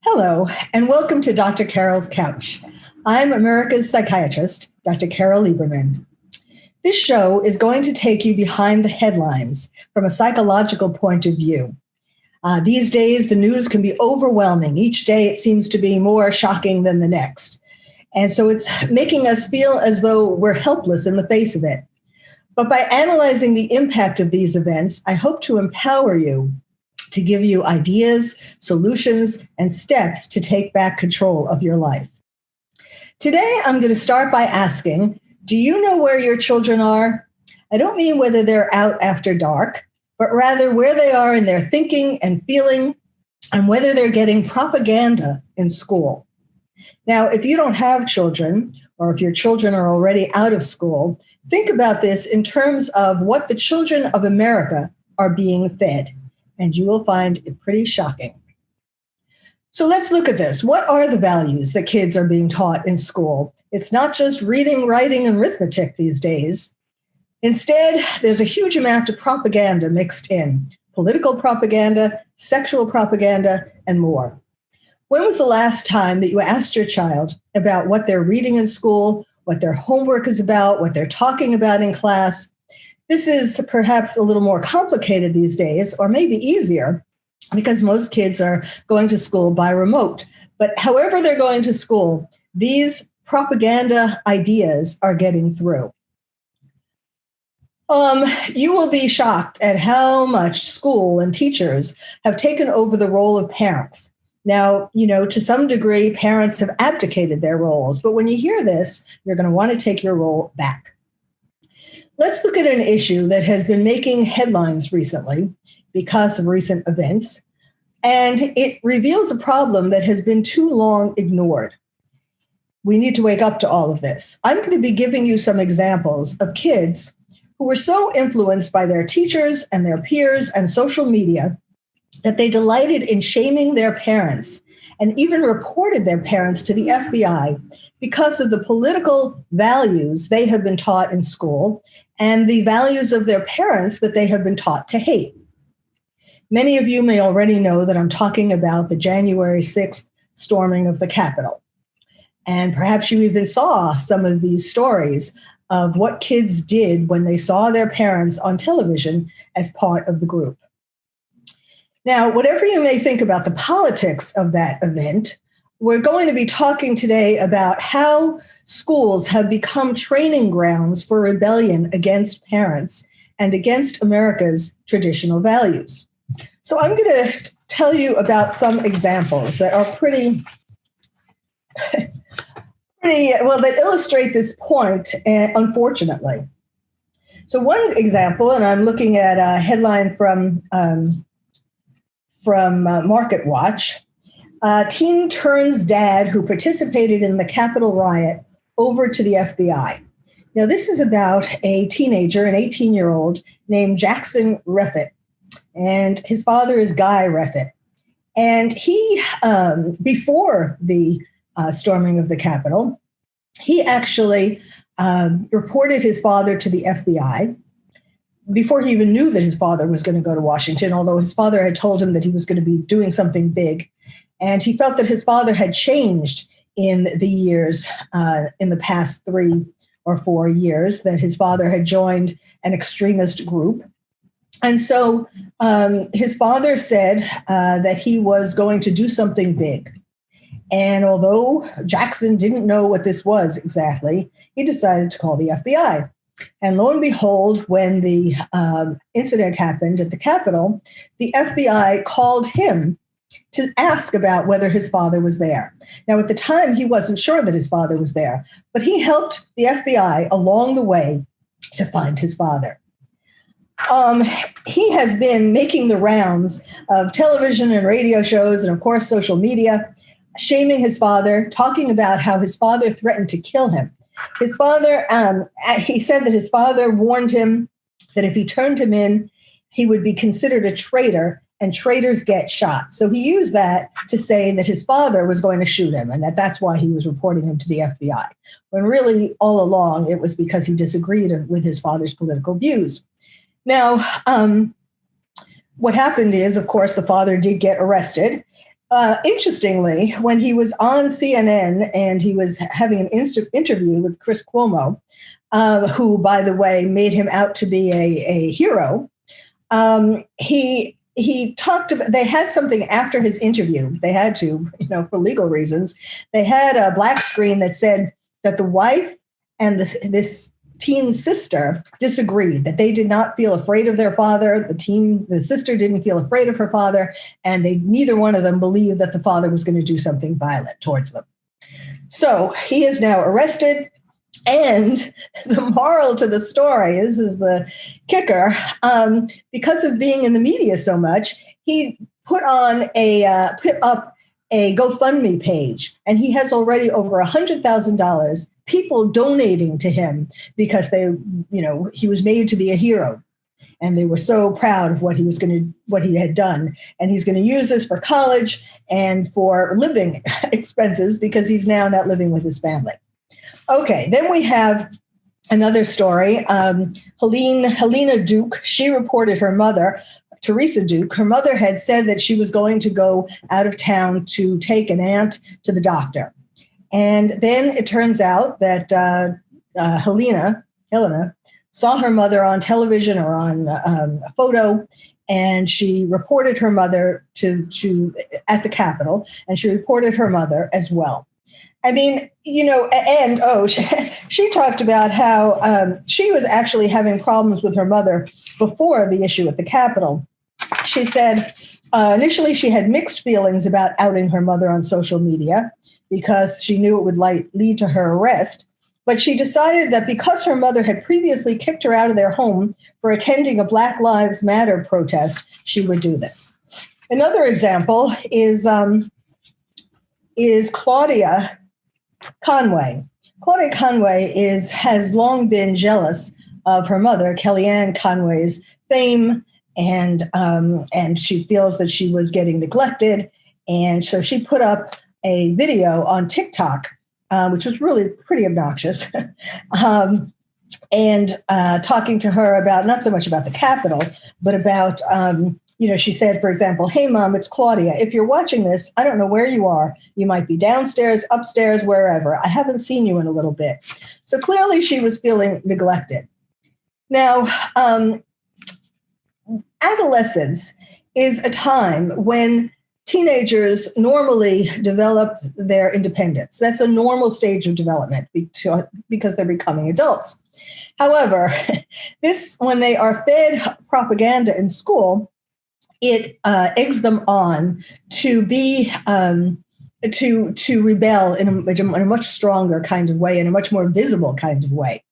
Hello, and welcome to Dr. Carole's Couch. I'm America's psychiatrist, Dr. Carole Lieberman. This show is going to take you behind the headlines from a psychological point of view. These days, the news can be overwhelming. Each day, it seems to be more shocking than the next. And so it's making us feel as though we're helpless in the face of it. But by analyzing the impact of these events, I hope to empower you, to give you ideas, solutions, and steps to take back control of your life. Today, I'm going to start by asking, do you know where your children are? I don't mean whether they're out after dark, but rather where they are in their thinking and feeling, and whether they're getting propaganda in school. Now, if you don't have children, or if your children are already out of school, think about this in terms of what the children of America are being fed, and you will find it pretty shocking. So let's look at this. What are the values that kids are being taught in school? It's not just reading, writing, and arithmetic these days. Instead, there's a huge amount of propaganda mixed in: political propaganda, sexual propaganda, and more. When was the last time that you asked your child about what they're reading in school, what their homework is about, what they're talking about in class? This is perhaps a little more complicated these days, or maybe easier, because most kids are going to school by remote. But however they're going to school, these propaganda ideas are getting through. You will be shocked at how much school and teachers have taken over the role of parents. Now, to some degree, parents have abdicated their roles, but when you hear this, you're going to want to take your role back. Let's look at an issue that has been making headlines recently because of recent events, and it reveals a problem that has been too long ignored. We need to wake up to all of this. I'm going to be giving you some examples of kids who were so influenced by their teachers and their peers and social media that they delighted in shaming their parents and even reported their parents to the FBI because of the political values they have been taught in school and the values of their parents that they have been taught to hate. Many of you may already know that I'm talking about the January 6th storming of the Capitol. And perhaps you even saw some of these stories of what kids did when they saw their parents on television as part of the group. Now, whatever you may think about the politics of that event, we're going to be talking today about how schools have become training grounds for rebellion against parents and against America's traditional values. So I'm going to tell you about some examples that are pretty well, that illustrate this point, unfortunately. So one example, and I'm looking at a headline from Market Watch. Teen turns dad who participated in the Capitol riot over to the FBI. Now, this is about a teenager, an 18-year-old named Jackson Reffitt, and his father is Guy Reffitt. And he, before the storming of the Capitol, he actually reported his father to the FBI before he even knew that his father was going to go to Washington, although his father had told him that he was going to be doing something big. And he felt that his father had changed in the years, in the past 3 or 4 years, that his father had joined an extremist group. And so his father said that he was going to do something big. And although Jackson didn't know what this was exactly, he decided to call the FBI. And lo and behold, when the incident happened at the Capitol, the FBI called him to ask about whether his father was there. Now, at the time, he wasn't sure that his father was there, but he helped the FBI along the way to find his father. He has been making the rounds of television and radio shows and, of course, social media, shaming his father, talking about how his father threatened to kill him. His father, he said that his father warned him that if he turned him in, he would be considered a traitor, and traitors get shot. So he used that to say that his father was going to shoot him, and that's why he was reporting him to the FBI, when really all along it was because he disagreed with his father's political views. Now, what happened is, of course, the father did get arrested. Interestingly, when he was on CNN and he was having an interview with Chris Cuomo, who, by the way, made him out to be a hero, he talked about, they had something after his interview. They had to, for legal reasons, they had a black screen that said that the wife and this teen's sister disagreed, that they did not feel afraid of their father. The sister didn't feel afraid of her father, and neither one of them believed that the father was going to do something violent towards them. So he is now arrested. And the moral to the story, this is the kicker, because of being in the media so much, he put up a GoFundMe page, and he has already over $100,000 people donating to him because he was made to be a hero, and they were so proud of what he had done. And he's going to use this for college and for living expenses because he's now not living with his family. Okay, then we have another story. Helena Duke, she reported her mother, Teresa Duke, her mother had said that she was going to go out of town to take an aunt to the doctor. And then it turns out that Helena saw her mother on television or on a photo, and she reported her mother to at the Capitol, and she reported her mother as well. I mean, she talked about how she was actually having problems with her mother before the issue at the Capitol. She said initially she had mixed feelings about outing her mother on social media because she knew it would lead to her arrest. But she decided that because her mother had previously kicked her out of their home for attending a Black Lives Matter protest, she would do this. Another example is Claudia Conway. Claudia Conway has long been jealous of her mother, Kellyanne Conway's fame, and she feels that she was getting neglected. And so she put up a video on TikTok, which was really pretty obnoxious, and talking to her about, not so much about the Capitol, but about, she said, for example, "Hey, Mom, it's Claudia. If you're watching this, I don't know where you are. You might be downstairs, upstairs, wherever. I haven't seen you in a little bit." So clearly she was feeling neglected. Now, adolescence is a time when teenagers normally develop their independence. That's a normal stage of development because they're becoming adults. However, when they are fed propaganda in school, it eggs them on to be to rebel in a much stronger kind of way, in a much more visible kind of way.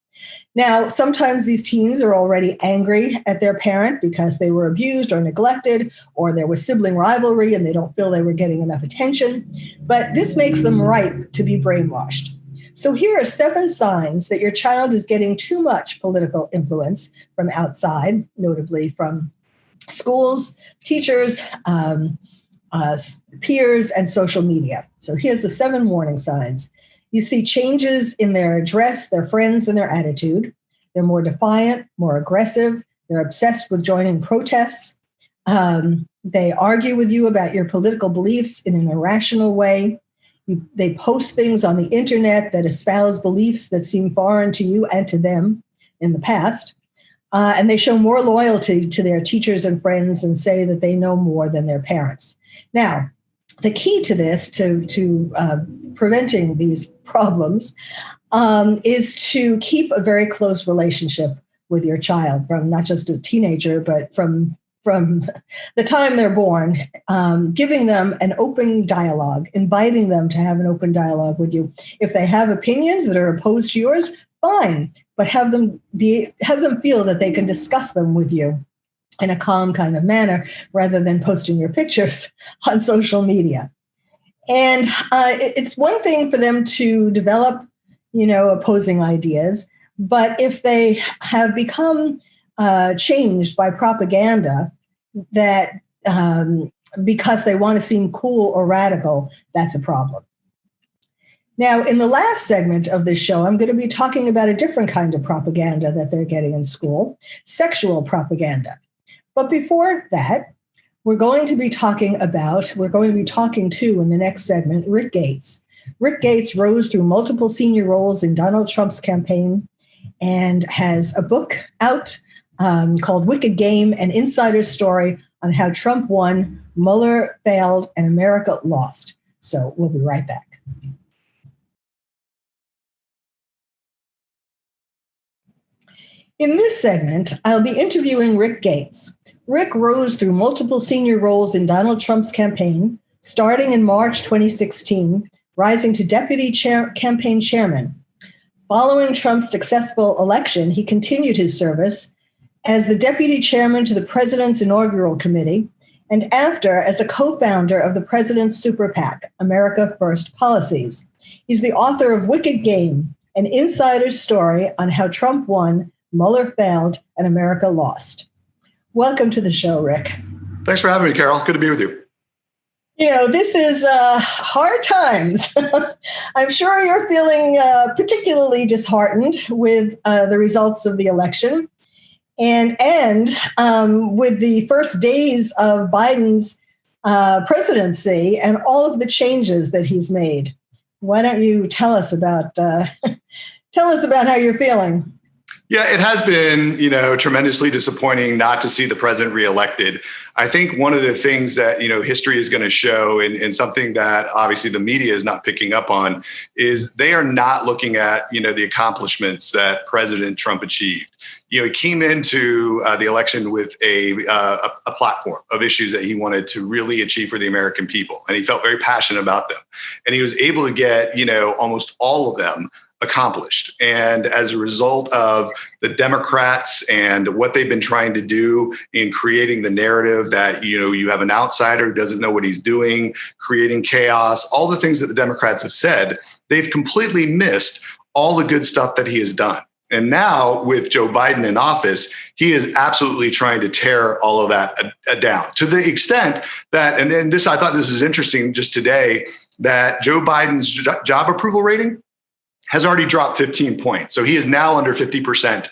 Now, sometimes these teens are already angry at their parent because they were abused or neglected, or there was sibling rivalry and they don't feel they were getting enough attention. But this makes them ripe to be brainwashed. So here are 7 signs that your child is getting too much political influence from outside, notably from schools, teachers, peers, and social media. So here's the 7 warning signs. You see changes in their dress, their friends, and their attitude. They're more defiant, more aggressive. They're obsessed with joining protests. They argue with you about your political beliefs in an irrational way. They post things on the internet that espouse beliefs that seem foreign to you and to them in the past. And they show more loyalty to their teachers and friends and say that they know more than their parents. Now, the key to this, to preventing these problems, is to keep a very close relationship with your child, from not just a teenager, but from the time they're born, giving them an open dialogue, inviting them to have an open dialogue with you. If they have opinions that are opposed to yours, fine, but have them feel that they can discuss them with you in a calm kind of manner, rather than posting your pictures on social media. And it's one thing for them to develop, opposing ideas, but if they have become changed by propaganda that because they want to seem cool or radical, that's a problem. Now, in the last segment of this show, I'm going to be talking about a different kind of propaganda that they're getting in school, sexual propaganda. But before that, we're going to be talking to in the next segment, Rick Gates. Rick Gates rose through multiple senior roles in Donald Trump's campaign and has a book out called Wicked Game, an insider's story on how Trump won, Mueller failed, and America lost. So we'll be right back. In this segment, I'll be interviewing Rick Gates. Rick rose through multiple senior roles in Donald Trump's campaign, starting in March 2016, rising to deputy campaign chairman. Following Trump's successful election, he continued his service as the deputy chairman to the president's inaugural committee, and after as a co-founder of the president's super PAC, America First Policies. He's the author of Wicked Game, an insider's story on how Trump won, Mueller failed, and America lost. Welcome to the show, Rick. Thanks for having me, Carole. Good to be with you. You know, this is hard times. I'm sure you're feeling particularly disheartened with the results of the election and with the first days of Biden's presidency and all of the changes that he's made. Why don't you tell us about how you're feeling? Yeah, it has been, tremendously disappointing not to see the president reelected. I think one of the things that, history is going to show and something that obviously the media is not picking up on is they are not looking at, the accomplishments that President Trump achieved. He came into the election with a platform of issues that he wanted to really achieve for the American people. And he felt very passionate about them. And he was able to get, almost all of them accomplished. And as a result of the Democrats and what they've been trying to do in creating the narrative that, you have an outsider who doesn't know what he's doing, creating chaos, all the things that the Democrats have said, they've completely missed all the good stuff that he has done. And now with Joe Biden in office, he is absolutely trying to tear all of that down to the extent that, and then I thought this is interesting just today, that Joe Biden's job approval rating has already dropped 15 points. So he is now under 50%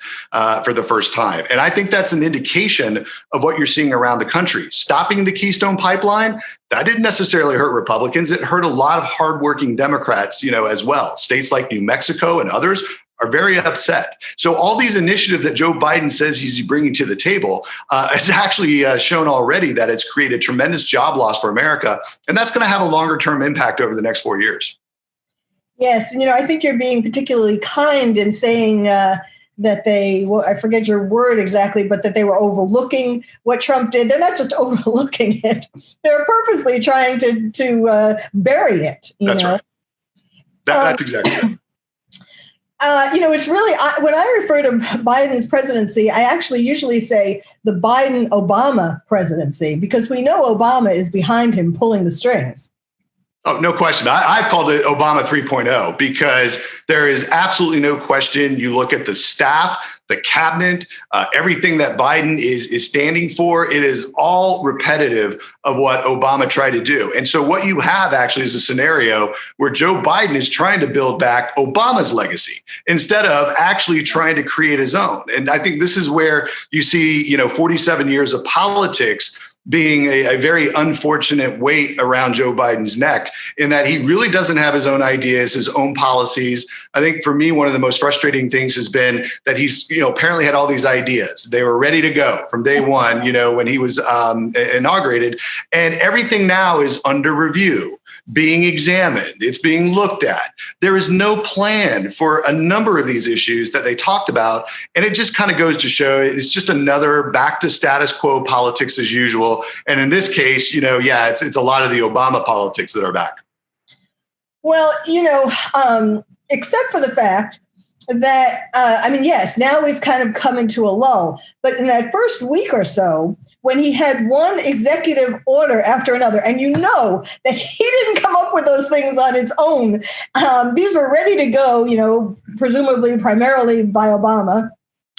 for the first time. And I think that's an indication of what you're seeing around the country. Stopping the Keystone Pipeline, that didn't necessarily hurt Republicans. It hurt a lot of hardworking Democrats, as well. States like New Mexico and others are very upset. So all these initiatives that Joe Biden says he's bringing to the table has actually shown already that it's created tremendous job loss for America. And that's going to have a longer term impact over the next 4 years. Yes, I think you're being particularly kind in saying that I forget your word exactly, but that they were overlooking what Trump did. They're not just overlooking it. They're purposely trying to bury it. That's right. That's exactly right. It's really, when I refer to Biden's presidency, I actually usually say the Biden-Obama presidency, because we know Obama is behind him pulling the strings. Oh, no question. I've called it Obama 3.0 because there is absolutely no question. You look at the staff, the cabinet, everything that Biden is standing for, it is all repetitive of what Obama tried to do. And so what you have actually is a scenario where Joe Biden is trying to build back Obama's legacy instead of actually trying to create his own. And I think this is where you see, 47 years of politics being a very unfortunate weight around Joe Biden's neck, in that he really doesn't have his own ideas, his own policies. I think for me, one of the most frustrating things has been that he's, apparently had all these ideas. They were ready to go from day one, when he was inaugurated, and everything now is under review, being examined. It's being looked at. There is no plan for a number of these issues that they talked about. And it just kind of goes to show it's just another back to status quo politics as usual. And in this case, it's a lot of the Obama politics that are back. Well, except for the fact that, yes, now we've kind of come into a lull. But in that first week or so, when he had one executive order after another, and that he didn't come up with those things on his own. These were ready to go, presumably primarily by Obama,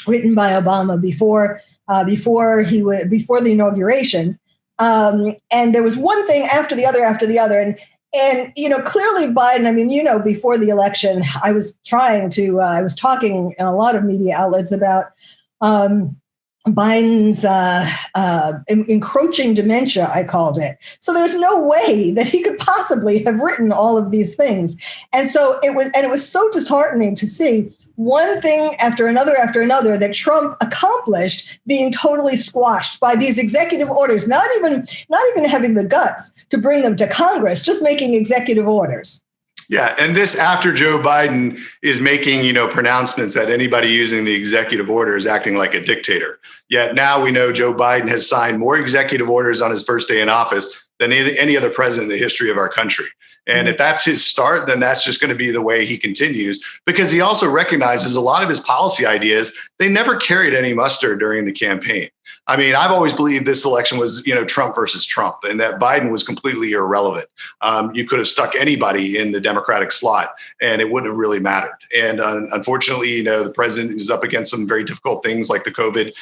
written by Obama before the inauguration. And there was one thing after the other. And clearly Biden, before the election, I was talking in a lot of media outlets about Biden's encroaching dementia, I called it. So there's no way that he could possibly have written all of these things. And so it was so disheartening to see one thing after another that Trump accomplished being totally squashed by these executive orders, not even having the guts to bring them to Congress, just making executive orders. Yeah, and this after Joe Biden is making, pronouncements that anybody using the executive order is acting like a dictator. Yet now we know Joe Biden has signed more executive orders on his first day in office than any other president in the history of our country. And if that's his start, then that's just going to be the way he continues, because he also recognizes a lot of his policy ideas, they never carried any muster during the campaign. I mean, I've always believed this election was, Trump versus Trump, and that Biden was completely irrelevant. You could have stuck anybody in the Democratic slot and it wouldn't have really mattered. And unfortunately, the president is up against some very difficult things like the COVID,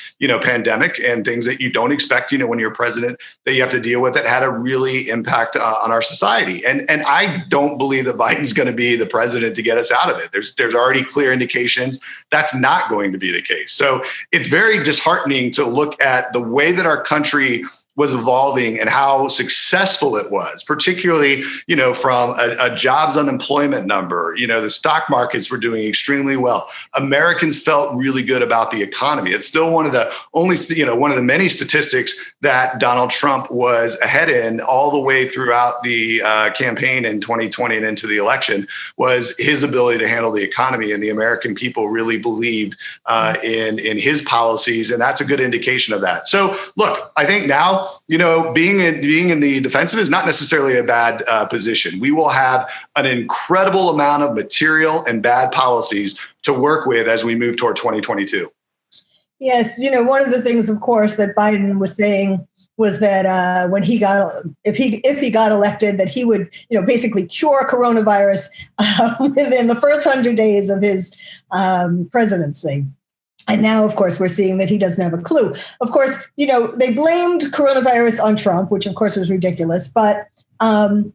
pandemic, and things that you don't expect, when you're president, that you have to deal with, that had a really impact on our society. And I don't believe that Biden's going to be the president to get us out of it. There's already clear indications that's not going to be the case. So it's very disheartening to look at the way that our country was evolving and how successful it was, particularly, from a jobs unemployment number. The stock markets were doing extremely well. Americans felt really good about the economy. It's still one of the only, one of the many statistics that Donald Trump was ahead in all the way throughout the campaign in 2020 and into the election, was his ability to handle the economy. And the American people really believed in his policies. And that's a good indication of that. So look, I think now, being in the defensive is not necessarily a bad position. We will have an incredible amount of material and bad policies to work with as we move toward 2022. Yes, one of the things, of course, that Biden was saying was that when if he got elected, that he would, basically cure coronavirus within the first 100 days of his presidency. And now, of course, we're seeing that he doesn't have a clue. Of course, they blamed coronavirus on Trump, which, of course, was ridiculous. But now,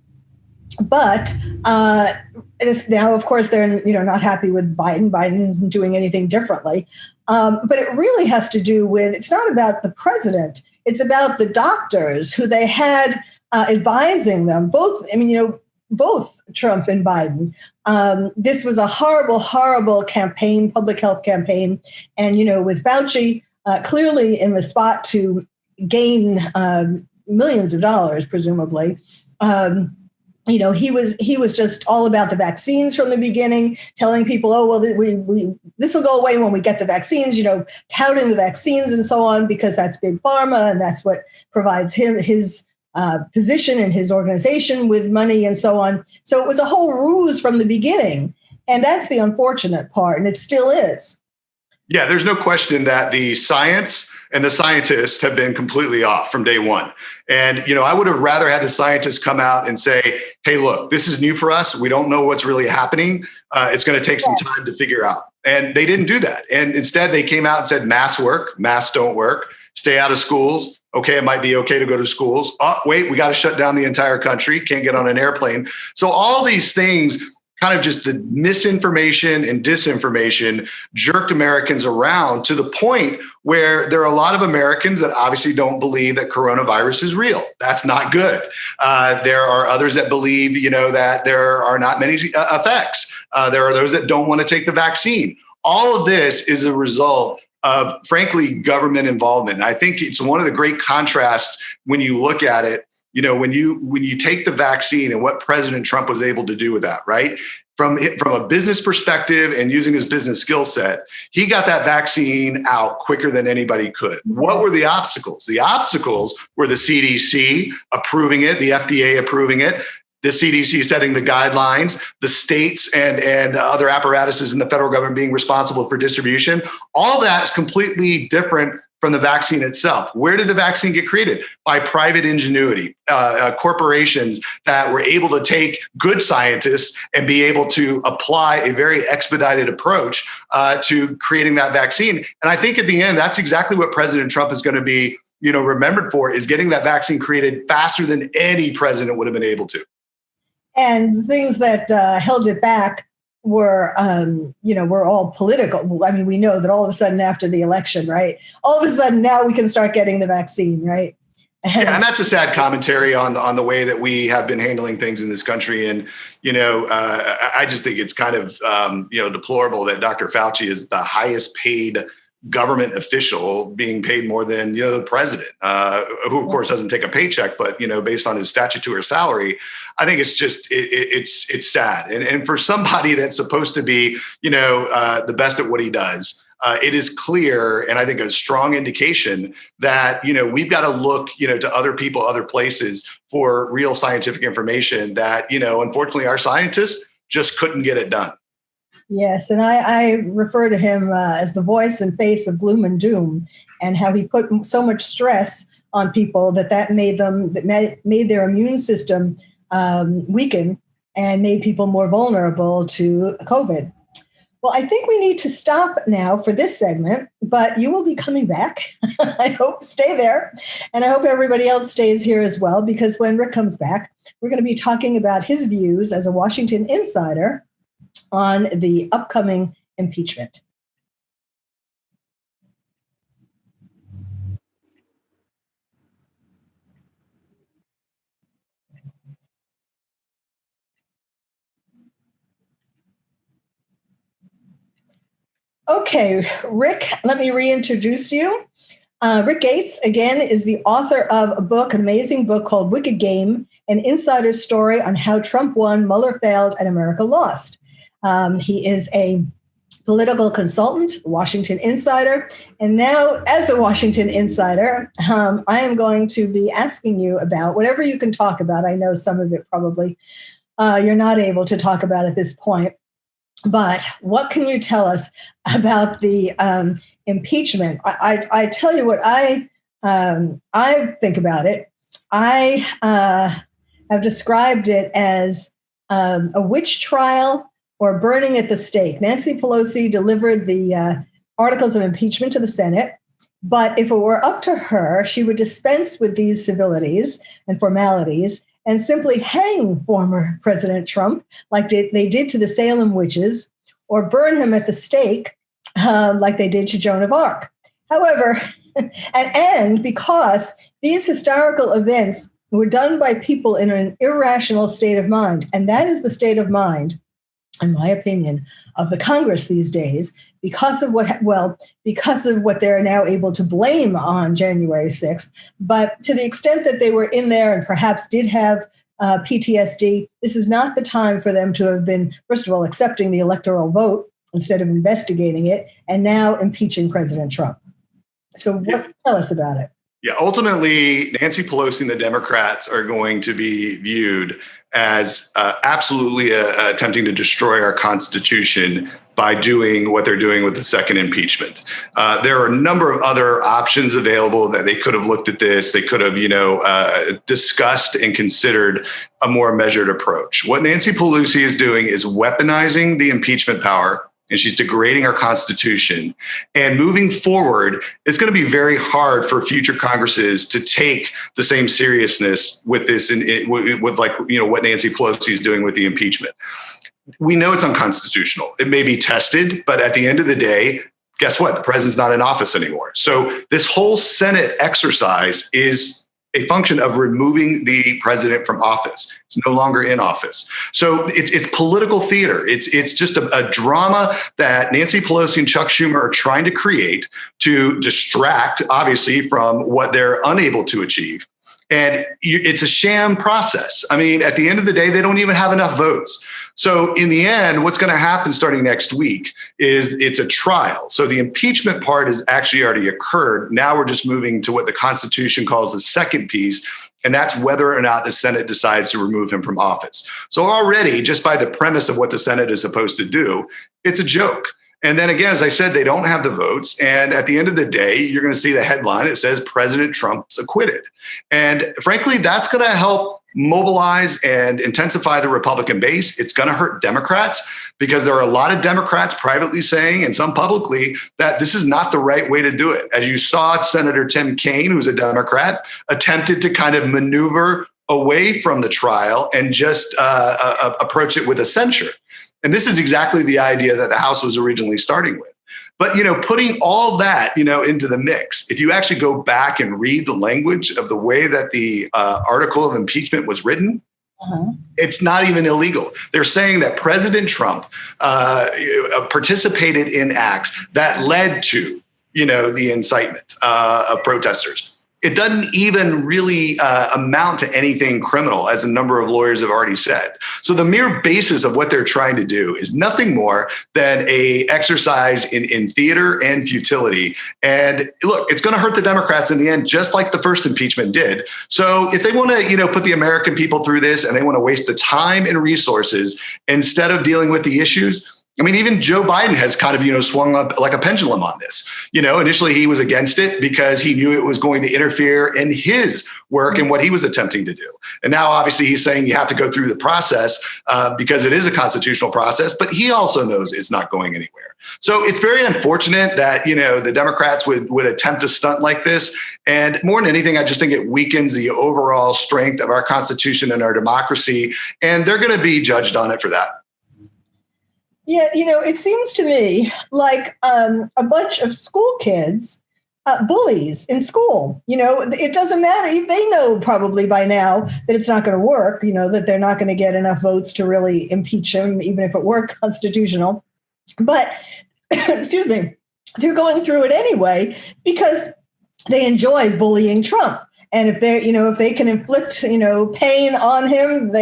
of course, they're not happy with Biden. Biden isn't doing anything differently. But it really has to do with, it's not about the president. It's about the doctors who they had advising them. Both Trump and Biden. This was a horrible, horrible campaign, public health campaign. And, with Fauci clearly in the spot to gain millions of dollars, presumably, he was just all about the vaccines from the beginning, telling people, oh, well, this will go away when we get the vaccines, touting the vaccines and so on, because that's big pharma and that's what provides him his position in his organization with money and so on. So it was a whole ruse from the beginning. And that's the unfortunate part. And it still is. Yeah, there's no question that the science and the scientists have been completely off from day one. And, I would have rather had the scientists come out and say, hey, look, this is new for us. We don't know what's really happening. It's going to take some time to figure out. And they didn't do that. And instead, they came out and said, masks work, masks don't work, stay out of schools. Okay, it might be okay to go to schools. Oh, wait, we got to shut down the entire country. Can't get on an airplane. So all these things, kind of just the misinformation and disinformation, jerked Americans around to the point where there are a lot of Americans that obviously don't believe that coronavirus is real. That's not good. There are others that believe, that there are not many effects. There are those that don't want to take the vaccine. All of this is a result of, frankly, government involvement. And I think it's one of the great contrasts when you look at it, when you take the vaccine and what President Trump was able to do with that, right? From a business perspective and using his business skill set, he got that vaccine out quicker than anybody could. What were the obstacles? The obstacles were the CDC approving it, the FDA approving it, the CDC setting the guidelines, the states and other apparatuses in the federal government being responsible for distribution. All that is completely different from the vaccine itself. Where did the vaccine get created? By private ingenuity, corporations that were able to take good scientists and be able to apply a very expedited approach to creating that vaccine. And I think at the end, that's exactly what President Trump is going to be, remembered for, is getting that vaccine created faster than any president would have been able to. And the things that held it back we're all political. I mean, we know that all of a sudden after the election, right? All of a sudden now we can start getting the vaccine, right? And that's a sad commentary on the way that we have been handling things in this country. And, I just think it's kind of, deplorable that Dr. Fauci is the highest paid government official, being paid more than, the president, who of course doesn't take a paycheck, but, based on his statutory salary. I think it's just, it's sad. And for somebody that's supposed to be, the best at what he does, it is clear, and I think a strong indication that, we've got to look, to other people, other places for real scientific information that, unfortunately our scientists just couldn't get it done. Yes, and I refer to him as the voice and face of gloom and doom, and how he put so much stress on people that made their immune system weaken and made people more vulnerable to COVID. Well, I think we need to stop now for this segment, but you will be coming back. I hope stay there. And I hope everybody else stays here as well, because when Rick comes back, we're going to be talking about his views as a Washington insider on the upcoming impeachment. Okay, Rick, let me reintroduce you. Rick Gates, again, is the author of a book, an amazing book called Wicked Game, an insider's story on how Trump won, Mueller failed, and America lost. He is a political consultant, Washington insider. And now, as a Washington insider, I am going to be asking you about whatever you can talk about. I know some of it probably you're not able to talk about at this point. But what can you tell us about the impeachment? I tell you what I think about it. I have described it as a witch trial or burning at the stake. Nancy Pelosi delivered the articles of impeachment to the Senate, but if it were up to her, she would dispense with these civilities and formalities and simply hang former President Trump like they did to the Salem witches, or burn him at the stake like they did to Joan of Arc. However, and because these historical events were done by people in an irrational state of mind, and that is the state of mind, in my opinion, of the Congress these days, because of what they're now able to blame on January 6th. But to the extent that they were in there and perhaps did have PTSD, this is not the time for them to have been, first of all, accepting the electoral vote instead of investigating it, and now impeaching President Trump. So tell us about it. Yeah, ultimately, Nancy Pelosi and the Democrats are going to be viewed as absolutely attempting to destroy our Constitution by doing what they're doing with the second impeachment. There are a number of other options available that they could have looked at this. They could have, discussed and considered a more measured approach. What Nancy Pelosi is doing is weaponizing the impeachment power, and she's degrading our Constitution. And moving forward, it's going to be very hard for future Congresses to take the same seriousness with this, with what Nancy Pelosi is doing with the impeachment. We know it's unconstitutional. It may be tested, but at the end of the day, guess what? The president's not in office anymore. So this whole Senate exercise is a function of removing the president from office. He's no longer in office. So it's political theater. It's just a drama that Nancy Pelosi and Chuck Schumer are trying to create to distract, obviously, from what they're unable to achieve. And it's a sham process. I mean, at the end of the day, they don't even have enough votes. So in the end, what's going to happen starting next week is it's a trial. So the impeachment part has actually already occurred. Now we're just moving to what the Constitution calls the second piece, and that's whether or not the Senate decides to remove him from office. So already, just by the premise of what the Senate is supposed to do, it's a joke. And then again, as I said, they don't have the votes. And at the end of the day, you're going to see the headline. It says President Trump's acquitted. And frankly, that's going to help mobilize and intensify the Republican base. It's going to hurt Democrats because there are a lot of Democrats privately saying, and some publicly, that this is not the right way to do it. As you saw, Senator Tim Kaine, who's a Democrat, attempted to kind of maneuver away from the trial and just approach it with a censure. And this is exactly the idea that the House was originally starting with. But, putting all that, into the mix, if you actually go back and read the language of the way that the article of impeachment was written, it's not even illegal. They're saying that President Trump participated in acts that led to, the incitement of protesters. It doesn't even really amount to anything criminal, as a number of lawyers have already said. So the mere basis of what they're trying to do is nothing more than a exercise in theater and futility. And look, it's going to hurt the Democrats in the end, just like the first impeachment did. So if they want to, put the American people through this and they want to waste the time and resources instead of dealing with the issues, I mean, even Joe Biden has kind of, swung up like a pendulum on this. Initially he was against it because he knew it was going to interfere in his work and what he was attempting to do. And now, obviously, he's saying you have to go through the process because it is a constitutional process, but he also knows it's not going anywhere. So it's very unfortunate that, the Democrats would attempt a stunt like this. And more than anything, I just think it weakens the overall strength of our Constitution and our democracy. And they're going to be judged on it for that. Yeah, it seems to me like a bunch of school kids, bullies in school. It doesn't matter. They know probably by now that it's not going to work, that they're not going to get enough votes to really impeach him, even if it were constitutional. But, excuse me, they're going through it anyway because they enjoy bullying Trump. And if they can inflict, pain on him,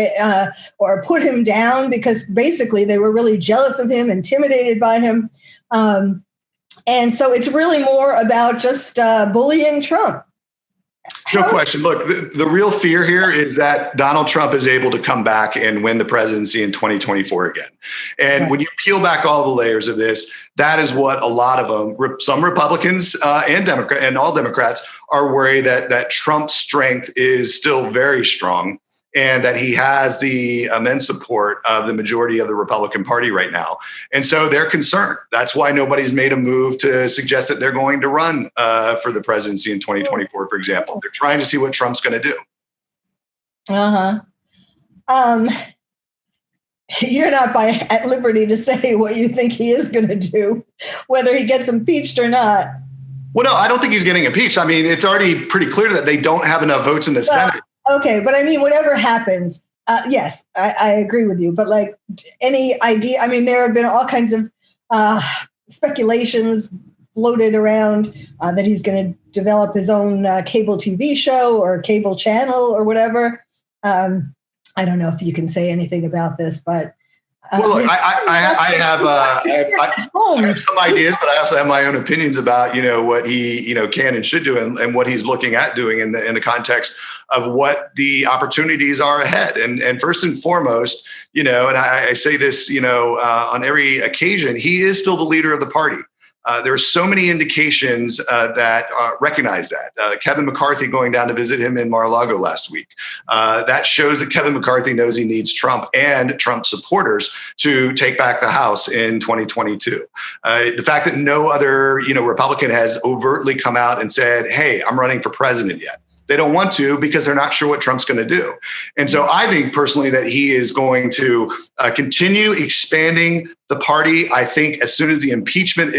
or put him down because basically they were really jealous of him, intimidated by him. And so it's really more about just bullying Trump. No question. Look, the real fear here is that Donald Trump is able to come back and win the presidency in 2024 again. And when you peel back all the layers of this, that is what a lot of them, some Republicans and all Democrats are worried that Trump's strength is still very strong and that he has the immense support of the majority of the Republican Party right now. And so they're concerned. That's why nobody's made a move to suggest that they're going to run for the presidency in 2024, for example. They're trying to see what Trump's going to do. You're not at liberty to say what you think he is going to do, whether he gets impeached or not. Well, no, I don't think he's getting impeached. I mean, it's already pretty clear that they don't have enough votes in the Senate. Okay, but I mean, whatever happens, yes, I agree with you. But like any idea, I mean, there have been all kinds of speculations floated around that he's going to develop his own cable TV show or cable channel or whatever. I don't know if you can say anything about this, but. Well, look, I have some ideas, but I also have my own opinions about, what he, can and should do and what he's looking at doing in the context of what the opportunities are ahead. And first and foremost, and I say this, on every occasion, he is still the leader of the party. There are so many indications that recognize that. Kevin McCarthy going down to visit him in Mar-a-Lago last week. That shows that Kevin McCarthy knows he needs Trump and Trump supporters to take back the House in 2022. The fact that no other, Republican has overtly come out and said, hey, I'm running for president yet. They don't want to because they're not sure what Trump's going to do. And so I think personally that he is going to continue expanding the party. I think as soon as the impeachment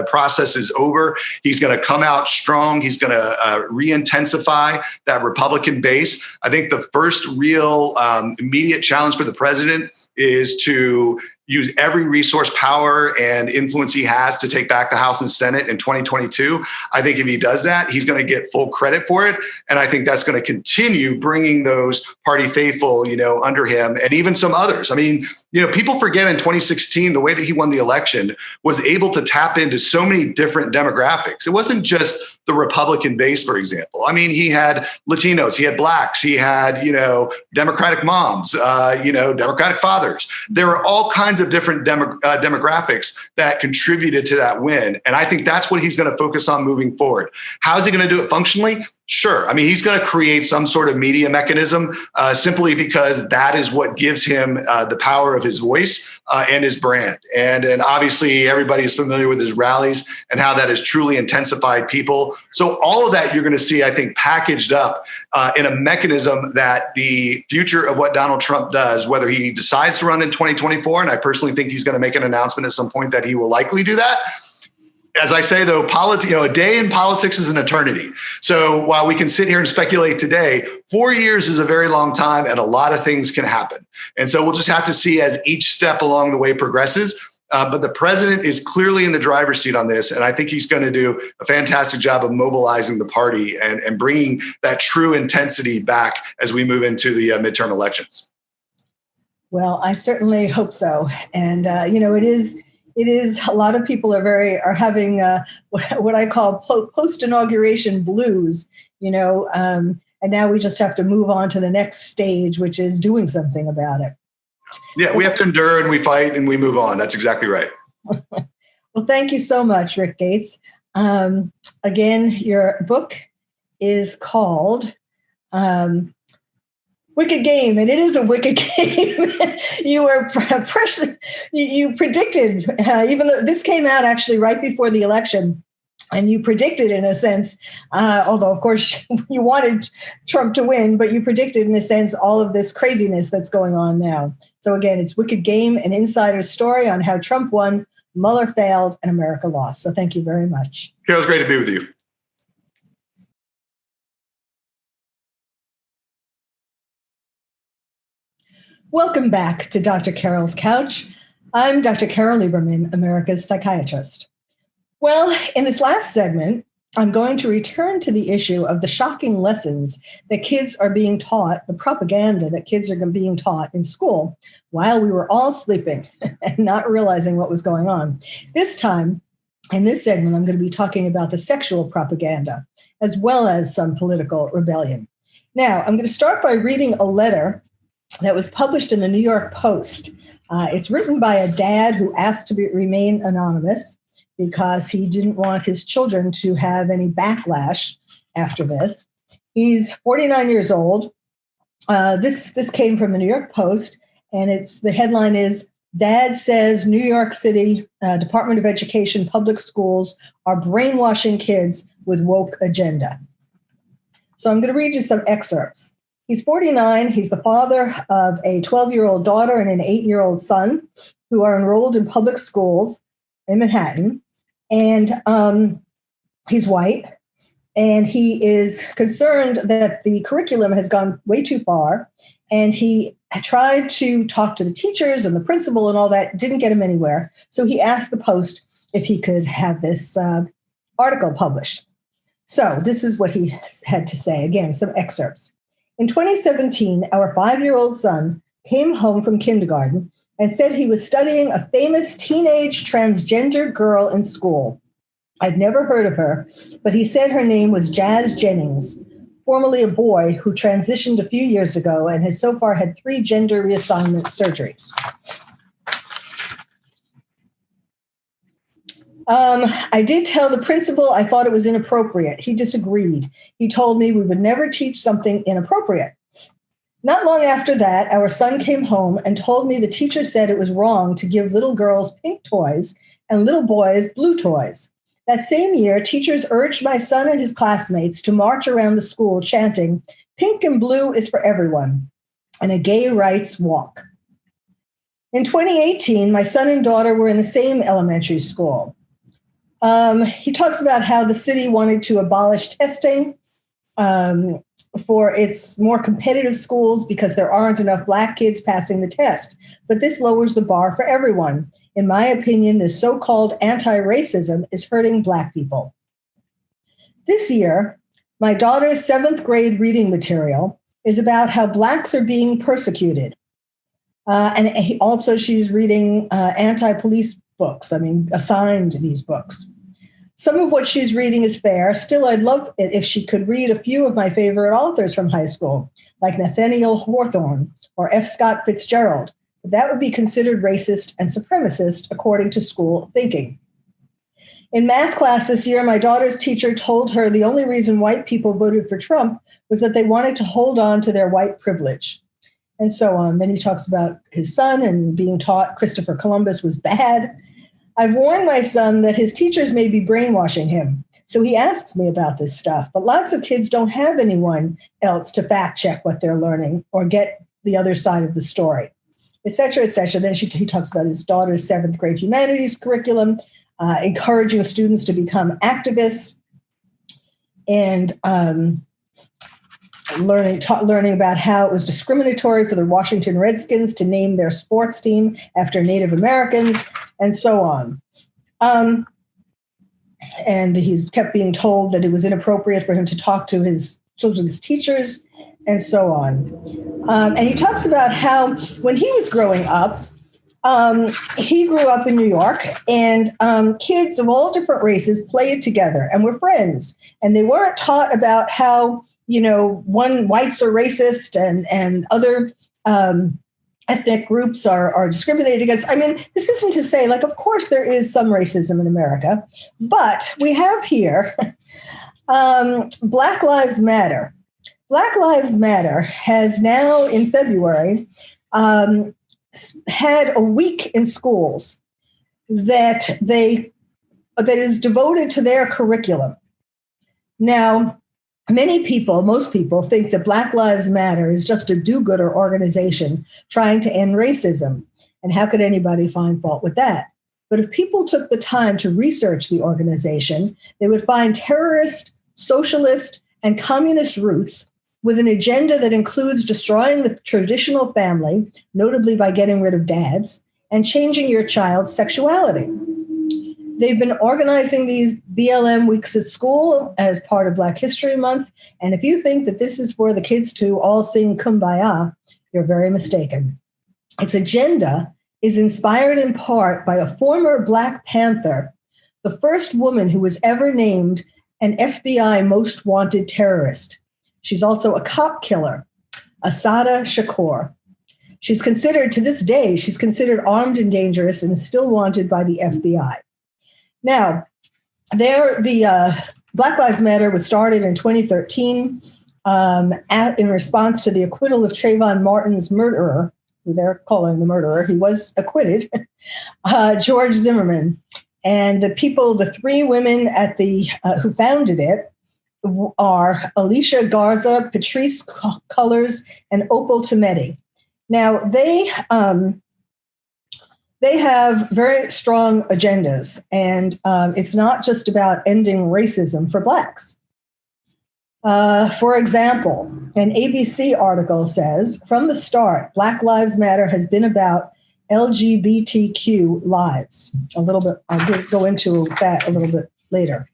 process is over, he's going to come out strong. He's going to re-intensify that Republican base. I think the first real immediate challenge for the president is to use every resource, power, and influence he has to take back the House and Senate in 2022. I think if he does that, he's going to get full credit for it. And I think that's going to continue bringing those party faithful, under him and even some others. I mean, people forget in 2016, the way that he won the election was able to tap into so many different demographics. It wasn't just the Republican base, for example. I mean, he had Latinos, he had Blacks, he had, Democratic moms, Democratic fathers. There were all kinds of different demographics that contributed to that win. And I think that's what he's going to focus on moving forward. How is he going to do it functionally? Sure. I mean, he's going to create some sort of media mechanism simply because that is what gives him the power of his voice and his brand. And obviously, everybody is familiar with his rallies and how that has truly intensified people. So all of that you're going to see, I think, packaged up in a mechanism that the future of what Donald Trump does, whether he decides to run in 2024, and I personally think he's going to make an announcement at some point that he will likely do that. As I say, though, a day in politics is an eternity. So while we can sit here and speculate today, 4 years is a very long time and a lot of things can happen. And so we'll just have to see as each step along the way progresses. But the president is clearly in the driver's seat on this. And I think he's going to do a fantastic job of mobilizing the party and bringing that true intensity back as we move into the midterm elections. Well, I certainly hope so. And, it is a lot of people are having what I call post-inauguration blues, and now we just have to move on to the next stage, which is doing something about it. Yeah, we have to endure and we fight and we move on. That's exactly right. Well, thank you so much, Rick Gates. Again, your book is called Wicked Game, and it is a wicked game. You were you predicted, even though this came out actually right before the election, and you predicted in a sense, although of course you wanted Trump to win, but you predicted in a sense all of this craziness that's going on now. So again, it's Wicked Game, an insider's story on how Trump won, Mueller failed, and America lost. So thank you very much. It was great to be with you. Welcome back to Dr. Carole's Couch. I'm Dr. Carole Lieberman, America's psychiatrist. Well, in this last segment, I'm going to return to the issue of the shocking lessons that kids are being taught, the propaganda that kids are being taught in school while we were all sleeping and not realizing what was going on. This time, in this segment, I'm going to be talking about the sexual propaganda as well as some political rebellion. Now, I'm going to start by reading a letter that was published in the New York Post. It's written by a dad who asked to remain anonymous because he didn't want his children to have any backlash after this. He's 49 years old. This came from the New York Post, and the headline is, Dad says New York City Department of Education public schools are brainwashing kids with woke agenda. So I'm going to read you some excerpts. He's 49. He's the father of a 12-year-old daughter and an 8-year-old son who are enrolled in public schools in Manhattan. And he's white. And he is concerned that the curriculum has gone way too far. And he tried to talk to the teachers and the principal and all that, didn't get him anywhere. So he asked the Post if he could have this article published. So this is what he had to say. Again, some excerpts. In 2017, our 5-year-old son came home from kindergarten and said he was studying a famous teenage transgender girl in school. I'd never heard of her, but he said her name was Jazz Jennings, formerly a boy who transitioned a few years ago and has so far had 3 gender reassignment surgeries. I did tell the principal I thought it was inappropriate. He disagreed. He told me we would never teach something inappropriate. Not long after that, our son came home and told me the teacher said it was wrong to give little girls pink toys and little boys blue toys. That same year, teachers urged my son and his classmates to march around the school chanting, "Pink and blue is for everyone," and a gay rights walk. In 2018, my son and daughter were in the same elementary school. He talks about how the city wanted to abolish testing for its more competitive schools because there aren't enough Black kids passing the test. But this lowers the bar for everyone. In my opinion, this so-called anti-racism is hurting Black people. This year, my daughter's 7th grade reading material is about how Blacks are being persecuted. She's reading anti-police books, assigned these books. Some of what she's reading is fair. Still, I'd love it if she could read a few of my favorite authors from high school, like Nathaniel Hawthorne or F. Scott Fitzgerald. But that would be considered racist and supremacist according to school thinking. In math class this year, my daughter's teacher told her the only reason white people voted for Trump was that they wanted to hold on to their white privilege, and so on. Then he talks about his son and being taught Christopher Columbus was bad. I've warned my son that his teachers may be brainwashing him, so he asks me about this stuff. But lots of kids don't have anyone else to fact check what they're learning or get the other side of the story, et cetera, et cetera. Then he talks about his daughter's seventh grade humanities curriculum, encouraging students to become activists, and learning about how it was discriminatory for the Washington Redskins to name their sports team after Native Americans, and so on. And he's kept being told that it was inappropriate for him to talk to his children's teachers, and so on. And he talks about how when he was growing up, he grew up in New York, and kids of all different races played together and were friends. And they weren't taught about how, whites are racist and other ethnic groups are discriminated against. I mean, this isn't to say, of course there is some racism in America, but we have here Black Lives Matter. Black Lives Matter has now, in February, had a week in schools that is devoted to their curriculum. Now, most people think that Black Lives Matter is just a do-gooder organization trying to end racism. And how could anybody find fault with that? But if people took the time to research the organization, they would find terrorist, socialist, and communist roots with an agenda that includes destroying the traditional family, notably by getting rid of dads, and changing your child's sexuality. They've been organizing these BLM weeks at school as part of Black History Month. And if you think that this is for the kids to all sing Kumbaya, you're very mistaken. Its agenda is inspired in part by a former Black Panther, the first woman who was ever named an FBI most wanted terrorist. She's also a cop killer, Assata Shakur. She's considered armed and dangerous and is still wanted by the FBI. Now, the Black Lives Matter was started in 2013 in response to the acquittal of Trayvon Martin's murderer, who they're calling the murderer. He was acquitted, George Zimmerman. And the three women who founded it are Alicia Garza, Patrice Cullors, and Opal Tometi. Now, they have very strong agendas, and it's not just about ending racism for Blacks. For example, an ABC article says, from the start, Black Lives Matter has been about LGBTQ lives. I'll go into that a little bit later.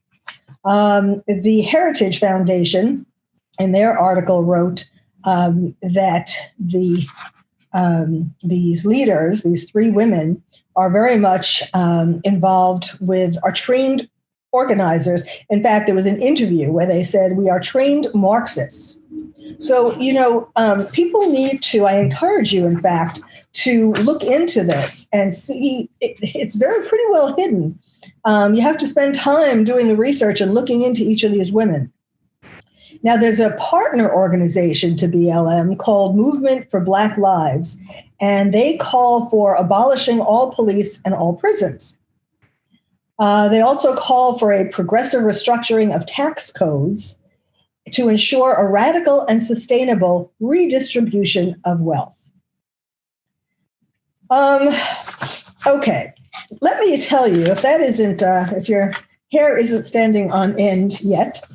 The Heritage Foundation, in their article, wrote that these leaders, these three women, are very much involved are trained organizers. In fact, there was an interview where they said, we are trained Marxists. So, people need to, I encourage you, in fact, to look into this and see, it's pretty well hidden. You have to spend time doing the research and looking into each of these women. Now, there's a partner organization to BLM called Movement for Black Lives, and they call for abolishing all police and all prisons. They also call for a progressive restructuring of tax codes to ensure a radical and sustainable redistribution of wealth. Okay, let me tell you, if your hair isn't standing on end yet,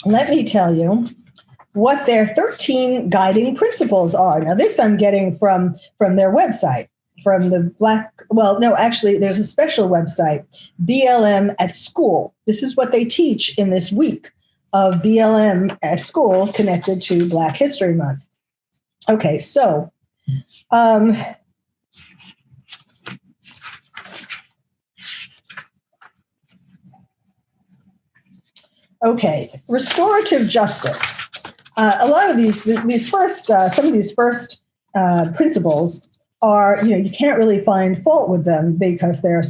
let me tell you what their 13 guiding principles are. Now, this I'm getting from their website, there's a special website, BLM at School. This is what they teach in this week of BLM at School connected to Black History Month. Okay, so restorative justice. A lot of these first, some of these first principles are, you can't really find fault with them because they're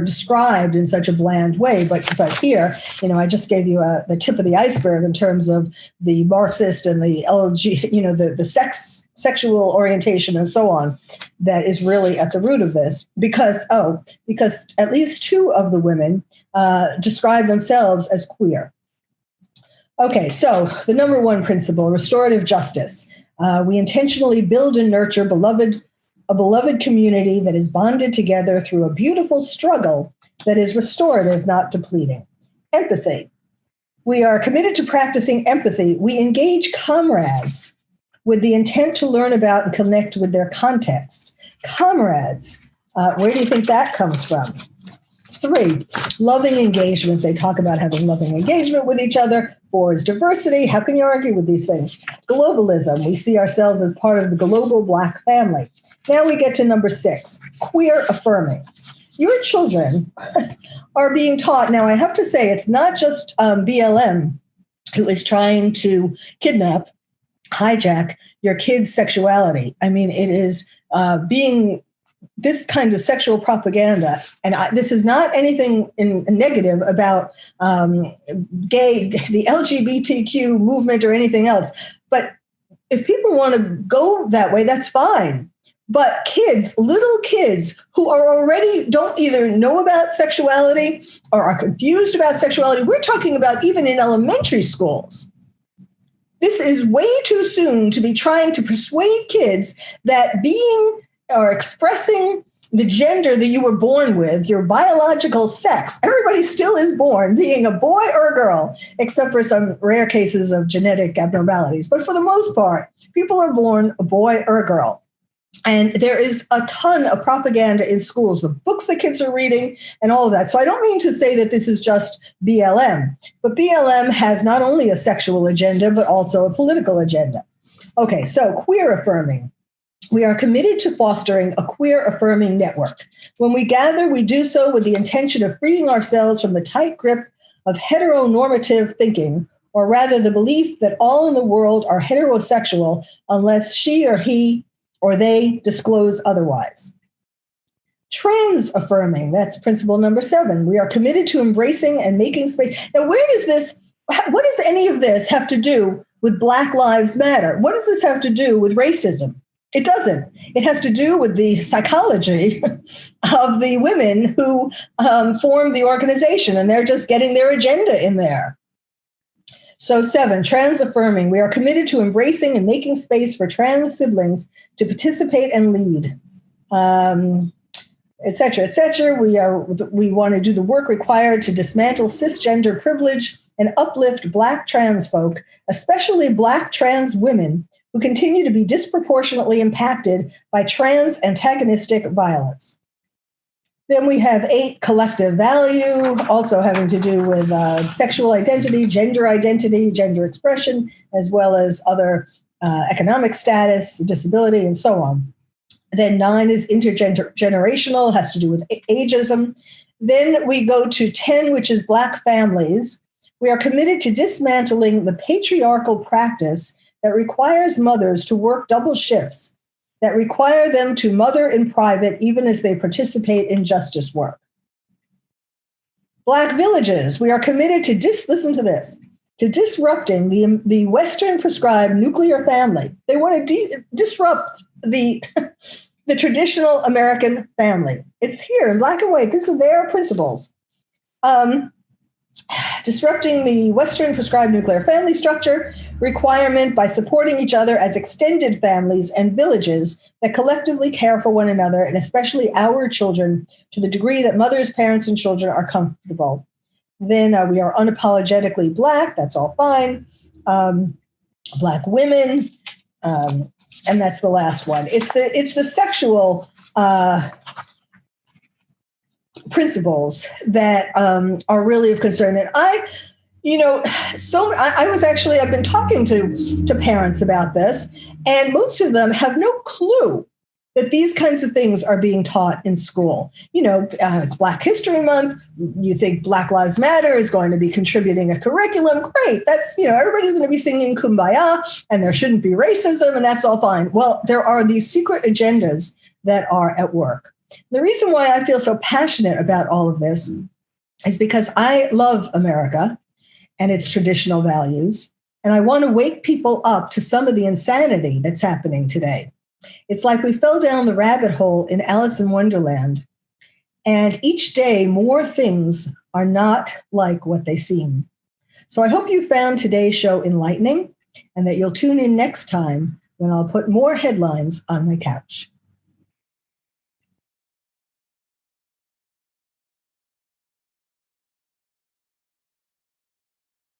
described in such a bland way. But here, I just gave you the tip of the iceberg in terms of the Marxist and the LG, the sexual orientation and so on, that is really at the root of this. Because at least two of the women describe themselves as queer. Okay, so the number one principle, restorative justice. We intentionally build and nurture a beloved community that is bonded together through a beautiful struggle that is restorative, not depleting. Empathy. We are committed to practicing empathy. We engage comrades with the intent to learn about and connect with their contexts. Comrades, where do you think that comes from? 3, loving engagement. They talk about having loving engagement with each other. 4 is diversity. How can you argue with these things? Globalism. We see ourselves as part of the global Black family. Now we get to number 6, queer affirming. Your children are being taught. Now, I have to say, it's not just BLM who is trying to hijack your kids' sexuality. I mean, it is being this kind of sexual propaganda, and this is not anything negative about the LGBTQ movement or anything else. But if people want to go that way, that's fine. But little kids who don't either know about sexuality or are confused about sexuality, we're talking about even in elementary schools. This is way too soon to be trying to persuade kids that being or expressing the gender that you were born with, your biological sex. Everybody still is born being a boy or a girl, except for some rare cases of genetic abnormalities. But for the most part, people are born a boy or a girl. And there is a ton of propaganda in schools, the books that kids are reading and all of that. So I don't mean to say that this is just BLM, but BLM has not only a sexual agenda, but also a political agenda. Okay, so queer affirming. We are committed to fostering a queer affirming network. When we gather, we do so with the intention of freeing ourselves from the tight grip of heteronormative thinking, or rather the belief that all in the world are heterosexual unless she or he or they disclose otherwise. Trans affirming, that's principle number 7. We are committed to embracing and making space. Now, what does any of this have to do with Black Lives Matter? What does this have to do with racism? It doesn't. It has to do with the psychology of the women who formed the organization, and they're just getting their agenda in there. So 7, trans affirming. We are committed to embracing and making space for trans siblings to participate and lead, et cetera, et cetera. We want to do the work required to dismantle cisgender privilege and uplift Black trans folk, especially Black trans women, who continue to be disproportionately impacted by trans antagonistic violence. Then we have 8, collective value, also having to do with sexual identity, gender expression, as well as other economic status, disability, and so on. Then 9 is intergenerational, has to do with ageism. Then we go to 10, which is Black families. We are committed to dismantling the patriarchal practice that requires mothers to work double shifts, that require them to mother in private even as they participate in justice work. Black villages, we are committed to disrupting the Western prescribed nuclear family. They want to disrupt the traditional American family. It's here in black and white. These are their principles. Disrupting the Western prescribed nuclear family structure requirement by supporting each other as extended families and villages that collectively care for one another, and especially our children, to the degree that mothers, parents, and children are comfortable. Then we are unapologetically Black. That's all fine. Black women, and that's the last one. It's the sexual principles that are really of concern. And I've been talking to parents about this, and most of them have no clue that these kinds of things are being taught in school. It's Black History Month. You think Black Lives Matter is going to be contributing a curriculum. Great. That's, everybody's going to be singing Kumbaya, and there shouldn't be racism, and that's all fine. Well, there are these secret agendas that are at work. The reason why I feel so passionate about all of this is because I love America and its traditional values, and I want to wake people up to some of the insanity that's happening today. It's like we fell down the rabbit hole in Alice in Wonderland, and each day more things are not like what they seem. So I hope you found today's show enlightening and that you'll tune in next time when I'll put more headlines on my couch.